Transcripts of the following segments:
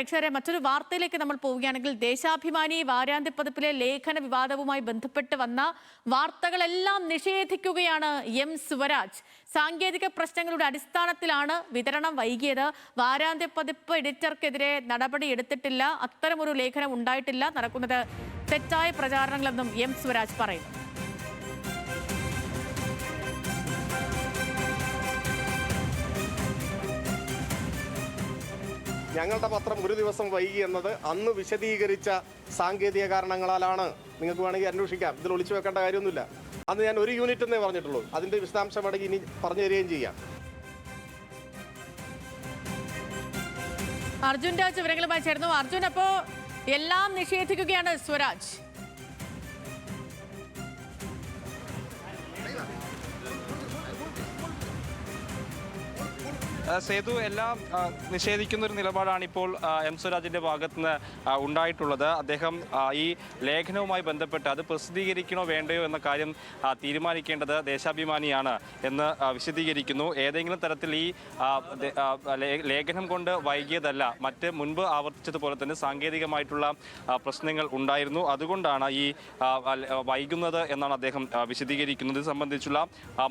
പ്രേക്ഷകരെ മറ്റൊരു വാർത്തയിലേക്ക് നമ്മൾ പോവുകയാണെങ്കിൽ ദേശാഭിമാനി വാരാന്ത്യ പതിപ്പിലെ ലേഖന വിവാദവുമായി ബന്ധപ്പെട്ട് വന്ന വാർത്തകളെല്ലാം നിഷേധിക്കുകയാണ് എം സ്വരാജ്. സാങ്കേതിക പ്രശ്നങ്ങളുടെ അടിസ്ഥാനത്തിലാണ് വിതരണം വൈകിയത്. വാരാന്ത്യ പതിപ്പ് എഡിറ്റർക്കെതിരെ നടപടി എടുത്തിട്ടില്ല, അത്തരമൊരു ലേഖനം ഉണ്ടായിട്ടില്ല, നടക്കുന്നത് തെറ്റായ പ്രചാരണങ്ങളെന്നും എം സ്വരാജ് പറയുന്നു. ഞങ്ങളുടെ പത്രം ഒരു ദിവസം വൈകി എന്നത് അന്ന് വിശദീകരിച്ച സാങ്കേതിക കാരണങ്ങളാലാണ്. നിങ്ങൾക്ക് വേണമെങ്കിൽ അന്വേഷിക്കാം, ഇതിൽ ഒളിച്ചു വെക്കേണ്ട കാര്യമൊന്നുമില്ല. അന്ന് ഞാൻ ഒരു യൂണിറ്റ് എന്നേ പറഞ്ഞിട്ടുള്ളൂ. അതിന്റെ വിശദാംശം വേണമെങ്കിൽ ഇനി പറഞ്ഞു തരികയും ചെയ്യാം. അർജുൻ രാജ് വിവരങ്ങളുമായി ചേർന്നു. അർജുൻ, അപ്പോ എല്ലാം നിഷേധിക്കുകയാണ് സ്വരാജ്. സേതു, എല്ലാം നിഷേധിക്കുന്ന ഒരു നിലപാടാണ് ഇപ്പോൾ എം സ്വരാജിന്റെ ഭാഗത്ത് നിന്ന് ഉണ്ടായിട്ടുള്ളത്. അദ്ദേഹം ഈ ലേഖനവുമായി ബന്ധപ്പെട്ട് അത് പ്രസിദ്ധീകരിക്കണോ വേണ്ടയോ എന്ന കാര്യം തീരുമാനിക്കേണ്ടത് ദേശാഭിമാനിയാണ് എന്ന് വിശദീകരിക്കുന്നു. ഏതെങ്കിലും തരത്തിൽ ഈ ലേഖനം കൊണ്ട് വൈകിയതല്ല, മറ്റ് മുൻപ് ആവർത്തിച്ചതുപോലെ തന്നെ സാങ്കേതികമായിട്ടുള്ള പ്രശ്നങ്ങൾ ഉണ്ടായിരുന്നു, അതുകൊണ്ടാണ് ഈ വൈകുന്നത് എന്നാണ് അദ്ദേഹം വിശദീകരിക്കുന്നത്. ഇത് സംബന്ധിച്ചുള്ള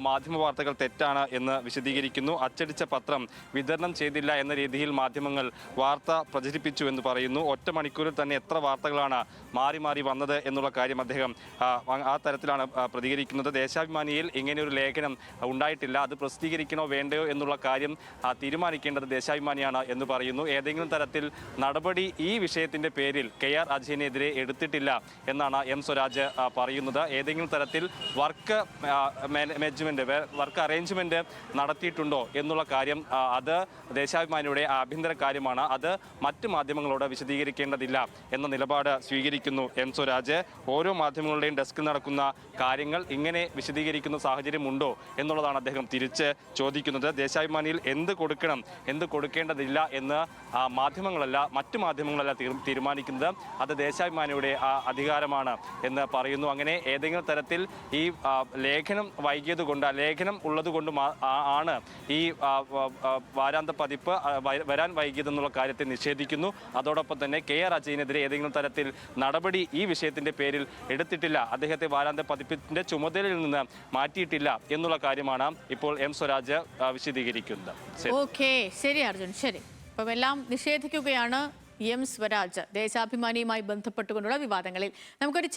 മാധ്യമ വാർത്തകൾ തെറ്റാണ് എന്ന് വിശദീകരിക്കുന്നു. അച്ചടിച്ച പത്രം വിതരണം ചെയ്തില്ല എന്ന രീതിയിൽ മാധ്യമങ്ങൾ വാർത്ത പ്രചരിപ്പിച്ചു എന്ന് പറയുന്നു. ഒറ്റ മണിക്കൂറിൽ തന്നെ എത്ര വാർത്തകളാണ് മാറി മാറി വന്നത് എന്നുള്ള കാര്യം അദ്ദേഹം ആ തരത്തിലാണ് പ്രതികരിക്കുന്നത്. ദേശാഭിമാനിയിൽ ഇങ്ങനെയൊരു ലേഖനം ഉണ്ടായിട്ടില്ല, അത് പ്രസിദ്ധീകരിക്കണോ വേണ്ടയോ എന്നുള്ള കാര്യം തീരുമാനിക്കേണ്ടത് ദേശാഭിമാനിയാണ് എന്ന് പറയുന്നു. ഏതെങ്കിലും തരത്തിൽ നടപടി ഈ വിഷയത്തിന്റെ പേരിൽ KR അജയനെതിരെ എടുത്തിട്ടില്ല എന്നാണ് എം സ്വരാജ് പറയുന്നത്. ഏതെങ്കിലും തരത്തിൽ വർക്ക് അറേഞ്ച്മെന്റ് നടത്തിയിട്ടുണ്ടോ എന്നുള്ള കാര്യം അത് ദേശാഭിമാനിയുടെ ആഭ്യന്തര കാര്യമാണ്, അത് മറ്റ് മാധ്യമങ്ങളോട് വിശദീകരിക്കേണ്ടതില്ല എന്ന നിലപാട് സ്വീകരിക്കുന്നു എം സ്വരാജ്. ഓരോ മാധ്യമങ്ങളുടെയും ഡെസ്കിൽ നടക്കുന്ന കാര്യങ്ങൾ ഇങ്ങനെ വിശദീകരിക്കുന്ന സാഹചര്യമുണ്ടോ എന്നുള്ളതാണ് അദ്ദേഹം തിരിച്ച് ചോദിക്കുന്നത്. ദേശാഭിമാനിയിൽ എന്ത് കൊടുക്കണം, എന്ത് കൊടുക്കേണ്ടതില്ല എന്ന് മറ്റു മാധ്യമങ്ങളല്ല തീരുമാനിക്കുന്നത്, അത് ദേശാഭിമാനിയുടെ അധികാരമാണ് എന്ന് പറയുന്നു. അങ്ങനെ ഏതെങ്കിലും തരത്തിൽ ഈ ലേഖനം വൈകിയത് കൊണ്ട്, ലേഖനം ഉള്ളത് കൊണ്ടും ആണ് ഈ വാരാന്ത്യ പതിപ്പ് വരാൻ വൈകിയതെന്നുള്ള കാര്യത്തെ നിഷേധിക്കുന്നു. അതോടൊപ്പം തന്നെ KR അജയനെതിരെ ഏതെങ്കിലും തരത്തിൽ നടപടി ഈ വിഷയത്തിന്റെ പേരിൽ എടുത്തിട്ടില്ല, അദ്ദേഹത്തെ വാരാന്ത്യ പതിപ്പിന്റെ ചുമതലയിൽ നിന്ന് മാറ്റിയിട്ടില്ല എന്നുള്ള കാര്യമാണ് ഇപ്പോൾ എം സ്വരാജ് വിശദീകരിക്കുന്നത്. ഓക്കെ, ശരി അർജുൻ, ശരി. അപ്പം എല്ലാം നിഷേധിക്കുകയാണ് എം സ്വരാജ് ദേശാഭിമാനിയുമായി ബന്ധപ്പെട്ടുകൊണ്ടുള്ള വിവാദങ്ങളിൽ. നമുക്കൊരു